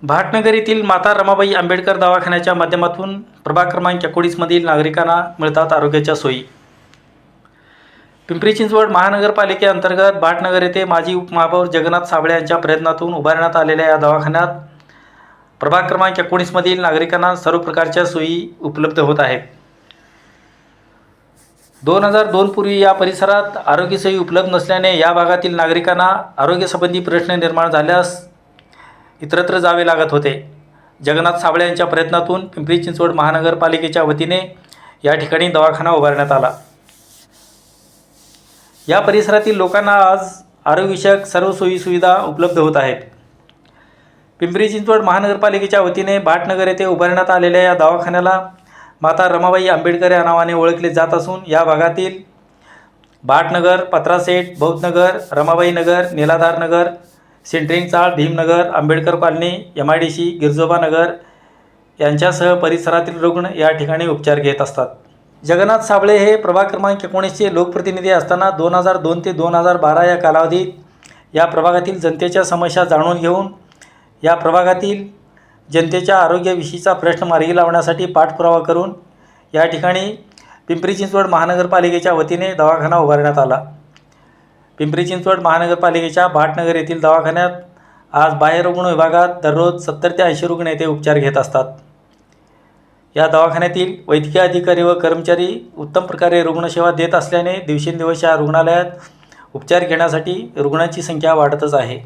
भाटनगर येथील माता रमाबाई आंबेडकर दवाखान्याच्या माध्यमातून प्रभाग क्रमांक 19 मधील नागरिकांना मिळतात आरोग्याच्या सोयी। पिंपरी चिंचवड महानगरपालिकेअंतर्गत भाटनगर येथे माजी उपमहापौर जगन्नाथ साबळे यांच्या प्रयत्नातून उभारण्यात आलेल्या या दवाखान्यात प्रभाग क्रमांक 19 मधील नागरिकांना सर्व प्रकारच्या सोयी उपलब्ध होत आहेत। 2002 पूर्वी या परिसरात आरोग्य सोयी उपलब्ध नसल्याने या भागातील नागरिकांना आरोग्यसंबंधी प्रश्न निर्माण झाल्यास इतरत्र जावे लागत होते। जगन्नाथ साबळे यांच्या प्रयत्नातून पिंपरी चिंचवड महानगरपालिकेच्या वतीने या ठिकाणी दवाखाना उभारण्यात आला। या परिसरातील लोकांना आज आरोग्यविषयक सर्व सोयी सुविधा उपलब्ध होत आहेत। पिंपरी चिंचवड महानगरपालिकेच्या वतीने भाटनगर येथे उभारण्यात आलेल्या या दवाखान्याला माता रमाबाई आंबेडकर या नावाने ओळखले जात असून या भागातील भाटनगर, पत्रासेठ, बौद्धनगर, रमाबाई नगर, निलाधार नगर, सेंट्रिंग चाळ, भीमनगर, आंबेडकर कॉलनी, MIDC, गिरजोबा नगर यांच्यासह परिसरातील रुग्ण या ठिकाणी उपचार घेत असतात। जगन्नाथ साबळे हे प्रभाग क्रमांक 19चे लोकप्रतिनिधी असताना 2002 ते 2012 या कालावधीत या प्रभागातील जनतेच्या समस्या जाणून घेऊन या प्रभागातील जनतेच्या आरोग्याविषयीचा प्रश्न मार्गी लावण्यासाठी पाठपुरावा करून या ठिकाणी पिंपरी चिंचवड महानगरपालिकेच्या वतीने दवाखाना उभारण्यात आला। पिंपरी चिंचवड महानगरपालिकेच्या भाटनगर येथील दवाखान्यात आज बाह्य रुग्ण विभागात दररोज 70 ते 80 रुग्ण येथे उपचार घेत असतात। या दवाखान्यातील वैद्यकीय अधिकारी व कर्मचारी उत्तम प्रकारे रुग्णसेवा देत असल्याने दिवसेंदिवस या रुग्णालयात उपचार घेण्यासाठी रुग्णांची संख्या वाढतच आहे।